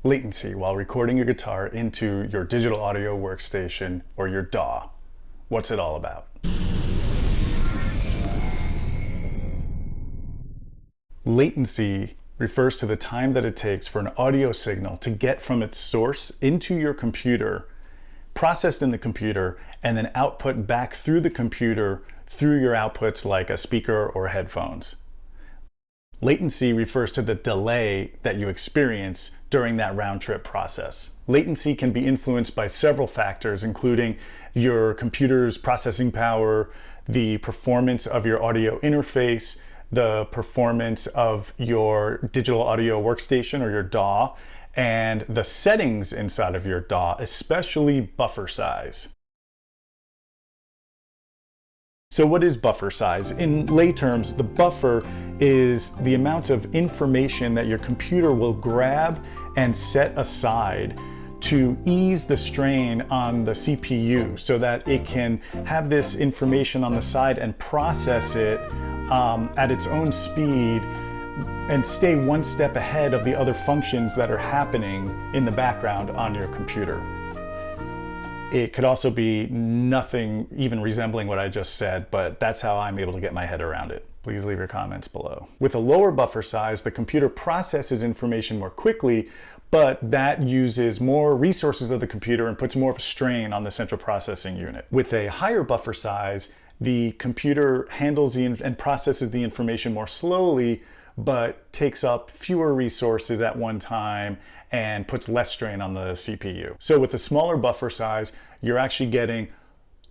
latency while recording your guitar into your digital audio workstation or your DAW. What's it all about? Latency refers to the time that it takes for an audio signal to get from its source into your computer, processed in the computer, and then output back through the computer through your outputs like a speaker or headphones. Latency refers to the delay that you experience during that round-trip process. Latency can be influenced by several factors, including your computer's processing power, the performance of your audio interface, the performance of your digital audio workstation or your DAW, and the settings inside of your DAW, especially buffer size. So what is buffer size? In lay terms, the buffer is the amount of information that your computer will grab and set aside to ease the strain on the CPU so that it can have this information on the side and process it at its own speed and stay one step ahead of the other functions that are happening in the background on your computer. It could also be nothing even resembling what I just said, but that's how I'm able to get my head around it. Please leave your comments below. With a lower buffer size, the computer processes information more quickly, but that uses more resources of the computer and puts more of a strain on the central processing unit. With a higher buffer size, the computer handles and processes the information more slowly, but takes up fewer resources at one time and puts less strain on the CPU. So with a smaller buffer size, you're actually getting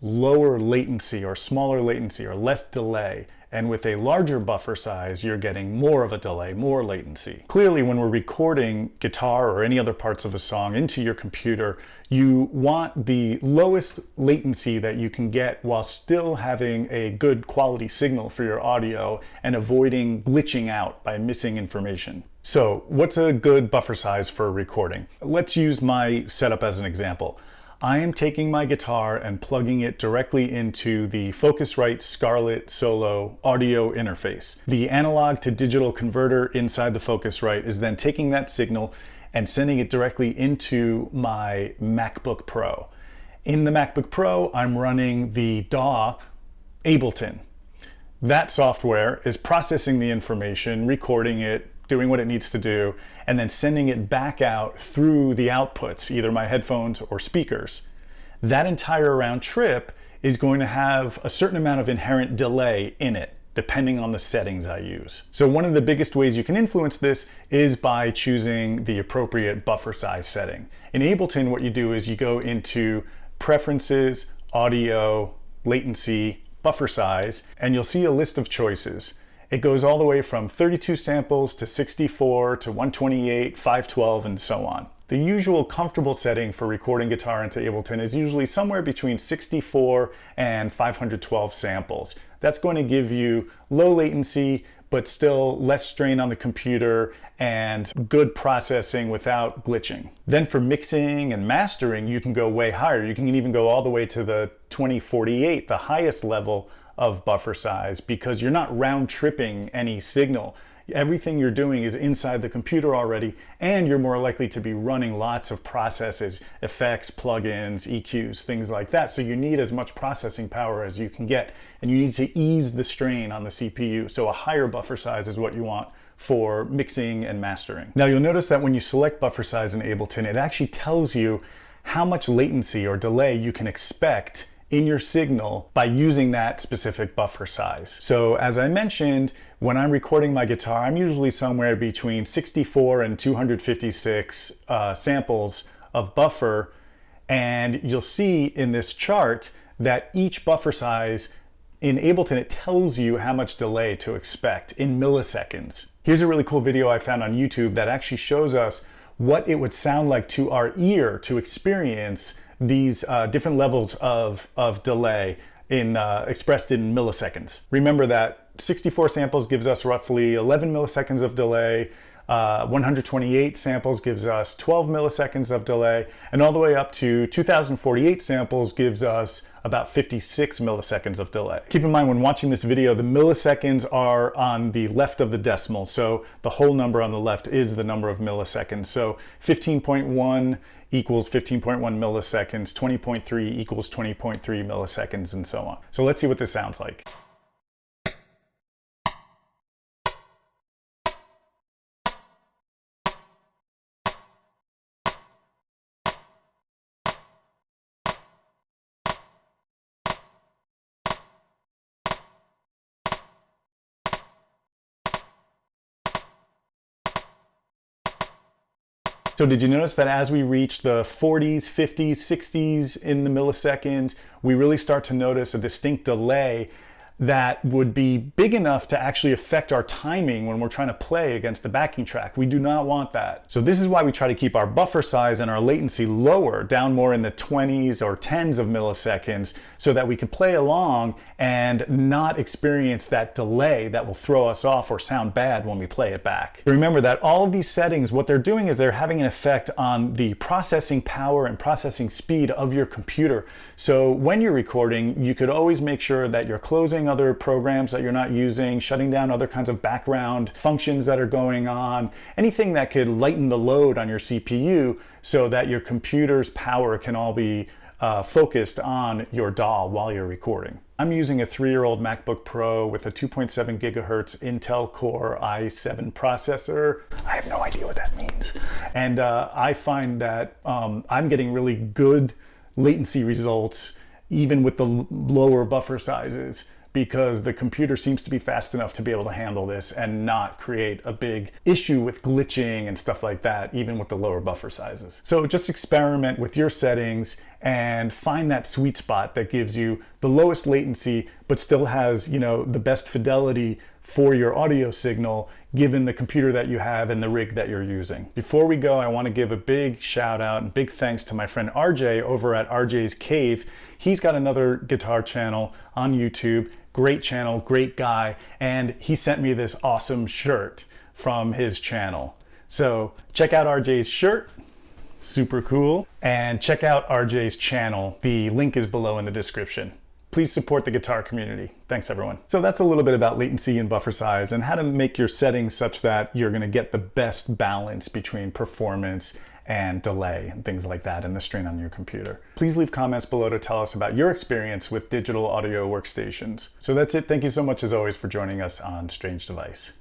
lower latency or smaller latency or less delay. And with a larger buffer size, you're getting more of a delay, more latency. Clearly, when we're recording guitar or any other parts of a song into your computer, you want the lowest latency that you can get while still having a good quality signal for your audio and avoiding glitching out by missing information. So what's a good buffer size for recording? Let's use my setup as an example. I am taking my guitar and plugging it directly into the Focusrite Scarlett Solo audio interface. The analog to digital converter inside the Focusrite is then taking that signal and sending it directly into my MacBook Pro. In the MacBook Pro, I'm running the DAW Ableton. That software is processing the information, recording it, doing what it needs to do, and then sending it back out through the outputs, either my headphones or speakers. That entire round trip is going to have a certain amount of inherent delay in it, depending on the settings I use. So one of the biggest ways you can influence this is by choosing the appropriate buffer size setting. In Ableton, what you do is you go into Preferences, Audio, Latency, Buffer Size, and you'll see a list of choices. It goes all the way from 32 samples to 64 to 128, 512, and so on. The usual comfortable setting for recording guitar into Ableton is usually somewhere between 64 and 512 samples. That's going to give you low latency, but still less strain on the computer and good processing without glitching. Then for mixing and mastering, you can go way higher. You can even go all the way to the 2048, the highest level of buffer size, because you're not round tripping any signal. Everything you're doing is inside the computer already, and you're more likely to be running lots of processes, effects, plugins, EQs, things like that. So you need as much processing power as you can get, and you need to ease the strain on the CPU. So a higher buffer size is what you want for mixing and mastering. Now you'll notice that when you select buffer size in Ableton, it actually tells you how much latency or delay you can expect in your signal by using that specific buffer size. So as I mentioned, when I'm recording my guitar, I'm usually somewhere between 64 and 256 samples of buffer. And you'll see in this chart that each buffer size in Ableton, it tells you how much delay to expect in milliseconds. Here's a really cool video I found on YouTube that actually shows us what it would sound like to our ear to experience these different levels of delay expressed in milliseconds. Remember that 64 samples gives us roughly 11 milliseconds of delay. 128 samples gives us 12 milliseconds of delay, and all the way up to 2048 samples gives us about 56 milliseconds of delay. Keep in mind when watching this video, the milliseconds are on the left of the decimal, so the whole number on the left is the number of milliseconds. So 15.1 equals 15.1 milliseconds, 20.3 equals 20.3 milliseconds, and so on. So let's see what this sounds like. So did you notice that as we reach the 40s, 50s, 60s in the milliseconds, we really start to notice a distinct delay that would be big enough to actually affect our timing when we're trying to play against the backing track. We do not want that. So this is why we try to keep our buffer size and our latency lower, down more in the 20s or 10s of milliseconds, so that we can play along and not experience that delay that will throw us off or sound bad when we play it back. Remember that all of these settings, what they're doing is they're having an effect on the processing power and processing speed of your computer. So when you're recording, you could always make sure that you're closing other programs that you're not using, shutting down other kinds of background functions that are going on, anything that could lighten the load on your CPU so that your computer's power can all be focused on your DAW while you're recording. I'm using a 3-year-old MacBook Pro with a 2.7 gigahertz Intel Core i7 processor. I have no idea what that means. And I find that I'm getting really good latency results even with the lower buffer sizes, because the computer seems to be fast enough to be able to handle this and not create a big issue with glitching and stuff like that, even with the lower buffer sizes. So just experiment with your settings and find that sweet spot that gives you the lowest latency, but still has, you know, the best fidelity for your audio signal, given the computer that you have and the rig that you're using. Before we go, I want to give a big shout out and big thanks to my friend RJ over at RJ's Cave. He's got another guitar channel on YouTube. Great channel, great guy, and he sent me this awesome shirt from his channel. So check out RJ's shirt, super cool, and check out RJ's channel. The link is below in the description. Please support the guitar community. Thanks everyone. So that's a little bit about latency and buffer size and how to make your settings such that you're gonna get the best balance between performance and delay and things like that and the strain on your computer. Please leave comments below to tell us about your experience with digital audio workstations. So that's it. Thank you so much as always for joining us on Strange Device.